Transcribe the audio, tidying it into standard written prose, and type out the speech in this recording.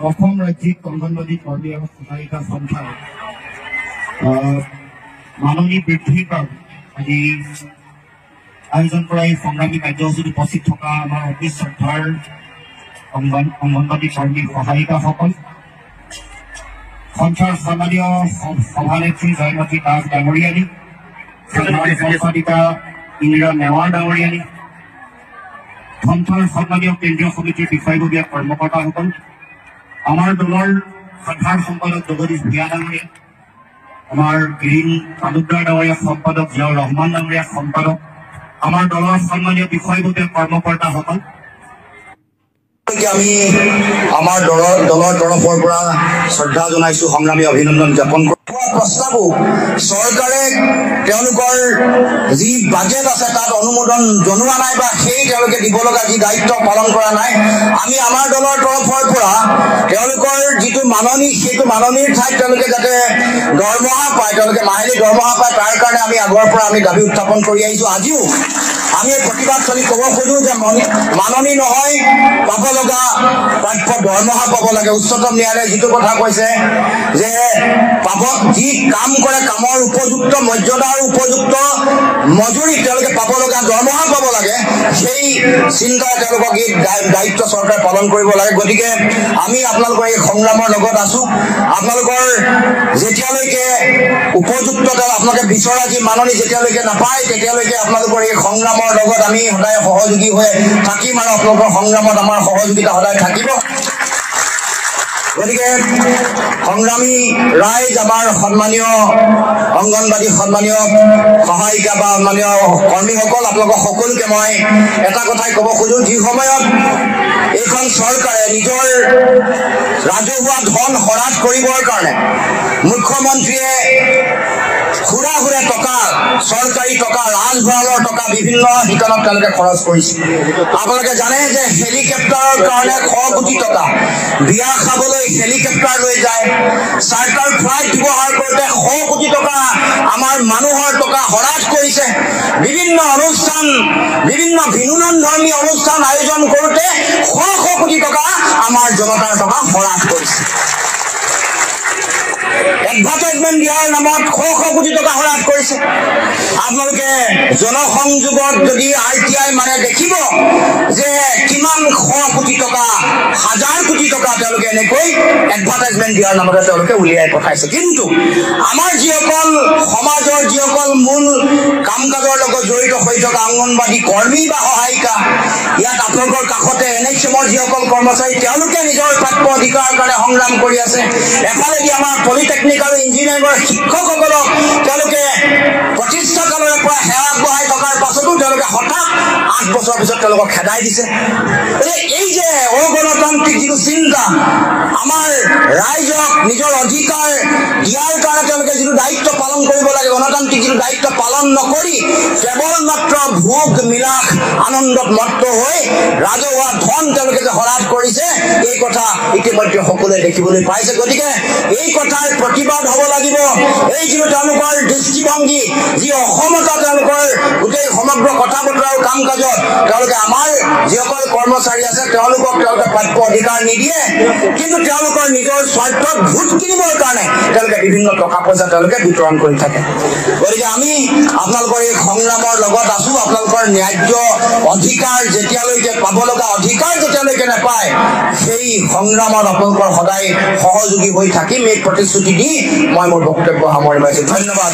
অসম ৰাজ্যিক অংগনবাড়ী কৰ্মী আৰু সহায়িকা সন্থাৰ মাননী বৃদ্ধিৰ কাৰণে আজি আয়োজন কৰা এই সংগ্ৰামী কাৰ্যসূচীত উপস্থিত থকা আমাৰ অতি শ্ৰদ্ধাৰ অংগনবাড়ী কৰ্মী সহায়িকাসকল, সন্থাৰ সন্মানীয় সভানেত্ৰী জয়মতী দাস ডাঙৰীয়ানী, সাধাৰণ সম্পাদিকা ইন্দিৰা নেৱাৰ ডাঙৰীয়ানী, সন্থাৰ সন্মানীয় কেন্দ্ৰীয় সমিতিৰ বিষয়ববীয়া কৰ্মকৰ্তাসকল, আমাৰ দলৰ সাধাৰণ সম্পাদক জগদীশ ভূঞা ডাঙৰীয়া, আমাৰ গ্ৰীণ তালুকদাৰ ডাঙৰীয়া সম্পাদক জিয়াউৰ ৰহমান ডাঙৰীয়া সম্পাদক, আমাৰ দলৰ সন্মানীয় বিষয়ববীয়া কৰ্মকৰ্তাসকল, আমি আমাৰ দলৰ তৰফৰ পৰা শ্ৰদ্ধা জনাইছো, সংগ্ৰামী অভিনন্দন জ্ঞাপন কৰোঁ। প্ৰস্তাৱো চৰকাৰে তেওঁলোকৰ যি বাজেট আছে তাত অনুমোদন জনোৱা নাই বা সেই তেওঁলোকে দিব লগা যি দায়িত্ব পালন কৰা নাই। আমি আমাৰ দলৰ তৰফৰ পৰা তেওঁলোকৰ যিটো মাননী, সেইটো মাননীৰ ঠাইত তেওঁলোকে যাতে দৰমহা পায়, তেওঁলোকে মাহিলী দৰমহা পায়, তাৰ কাৰণে আমি আগৰ পৰা আমি দাবী উত্থাপন কৰি আহিছো। আজিও আমি প্ৰতিবাদস্থলী ক'ব খোজো যে মাননী নহয়, পাব লগা প্ৰাপ্য দৰমহা পাব লাগে। উচ্চতম ন্যায়ালয়ে যিটো কথা কৈছে যে পাব, যি কাম কৰে কামৰ উপযুক্ত মৰ্যাদাৰ উপযুক্ত মজুৰি তেওঁলোকে পাব লগা দৰমহা পাব লাগে, সেই চিন্তাৰে তেওঁলোকক এই দায়িত্ব চৰকাৰে পালন কৰিব লাগে। গতিকে আমি আপোনালোকৰ এই সংগ্ৰামৰ লগত আছো। আপোনালোকৰ যেতিয়ালৈকে উপযুক্ত আপোনালোকে বিচৰা যি মাননী যেতিয়ালৈকে নাপায়, তেতিয়ালৈকে আপোনালোকৰ এই সংগ্ৰামৰ লগত আমি সদায় সহযোগী হৈ থাকিম আৰু আপোনালোকৰ সংগ্ৰামত আমাৰ সহযোগিতা সদায় থাকিব। গতিকে সংগ্ৰামী ৰাইজ, আমাৰ সন্মানীয় অংগনবাড়ী সন্মানীয় সহায়িকা বা সন্মানীয় কৰ্মীসকল, আপোনালোকক সকলোকে মই এটা কথাই ক'ব খোজো, যি সময়ত এইখন চৰকাৰে নিজৰ ৰাজহুৱা ধন হ্ৰাস কৰিবৰ কাৰণে মুখ্যমন্ত্ৰীয়ে সুৰা টকা, চৰকাৰী টকা, ৰাজভঁৰালৰ টকা বিভিন্ন শিতানত তেওঁলোকে খৰচ কৰিছে। আপোনালোকে জানে যে হেলিকপ্টাৰৰ কাৰণে 100 কোটি টকা, বিয়া খাবলৈ হেলিকপ্টাৰ লৈ যায়, চাৰ্টাৰ ফ্লাইট ব্যৱহাৰ কৰোঁতে 100 কোটি টকা আমাৰ মানুহৰ টকা হ্ৰাস কৰিছে। বিভিন্ন অনুষ্ঠান, বিভিন্ন ভিন্ন ধৰ্মী অনুষ্ঠান আয়োজন কৰোঁতে 100 কোটি টকা আমাৰ জনতাৰ টকা হ্ৰাস কৰিছে। এডভাৰটাইজমেণ্ট দিয়াৰ নামত 100 কোটি টকা হ্ৰাস কৰিছে। আপোনালোকে জনসংযোগত যদি RTI মানে দেখিব যে কিমান 100 কোটি টকা, 1000 কোটি টকা তেওঁলোকে এনেকৈ এডভাৰটাইজমেণ্ট দিয়াৰ নামতে তেওঁলোকে উলিয়াই পঠাইছে। কিন্তু আমাৰ যিসকল সমাজৰ যিসকল মূল কাম কাজৰ লগত জড়িত হৈ থকা অংগনবাড়ী কৰ্মী বা সহায়িকা, ইয়াত আপোনালোকৰ কাষতে NHM-ৰ যিসকল কৰ্মচাৰী, তেওঁলোকে নিজৰ প্ৰাপ্য অধিকাৰৰ কাৰণে সংগ্ৰাম কৰি আছে। এফালেদি আমাৰ পলিটেকনিক আৰু ইঞ্জিনিয়াৰিঙৰ শিক্ষকসকলক তেওঁলোকে প্ৰতিষ্ঠা কালৰে পৰা সেৱা আগবঢ়াই থকাৰ পাছতো তেওঁলোকে হঠাৎ 8 বছৰৰ পিছত তেওঁলোকক খেদাই দিছে। এই যে অগণতান্ত্ৰিক যিটো চিন্তা, আমাৰ ৰাইজক নিজৰ অধিকাৰ দিয়াৰ কাৰণে তেওঁলোকে যিটো দায়িত্ব পালন কৰিব লাগে, গণতান্ত্ৰিক যিটো দায়িত্ব পালন নকৰি কেৱল মাত্ৰ ভোগ বিলাস আনন্দত মত্ত হৈ ৰাজহুৱা ধন তেওঁলোকে যে হ্ৰাস কৰিছে, এই কথা ইতিমধ্যে সকলোৱে দেখিবলৈ পাইছে। গতিকে এই কথাৰ প্ৰতিবাদ হ'ব লাগিব। এই যিটো তেওঁলোকৰ দৃষ্টিভংগী, যি অসমতা তেওঁলোকৰ গোটেই সমগ্ৰ কথা বতৰা আৰু কাম কাজত তেওঁলোকে আমাৰ যিসকল কৰ্মচাৰী আছে তেওঁলোকক তেওঁলোকে প্ৰাপ্য অধিকাৰ নিদিয়ে, কিন্তু তেওঁলোকৰ নিজৰ স্বাৰ্থত ভোট কিনিবৰ কাৰণে তেওঁলোকে বিভিন্ন টকা পইচা তেওঁলোকে বিতৰণ কৰি থাকে। গতিকে আমি আপোনালোকৰ এই সংগ্ৰামৰ লগত আছো। আপোনালোকৰ ন্যায্য অধিকাৰ যেতিয়ালৈকে পাব লগা অধিকাৰ যেতিয়ালৈকে নাপায়, সেই সংগ্ৰামত আপোনালোকৰ সদায় সহযোগী হৈ থাকিম, এই প্ৰতিশ্ৰুতি দি মই মোৰ বক্তব্য সামৰি মাৰিছো। ধন্যবাদ।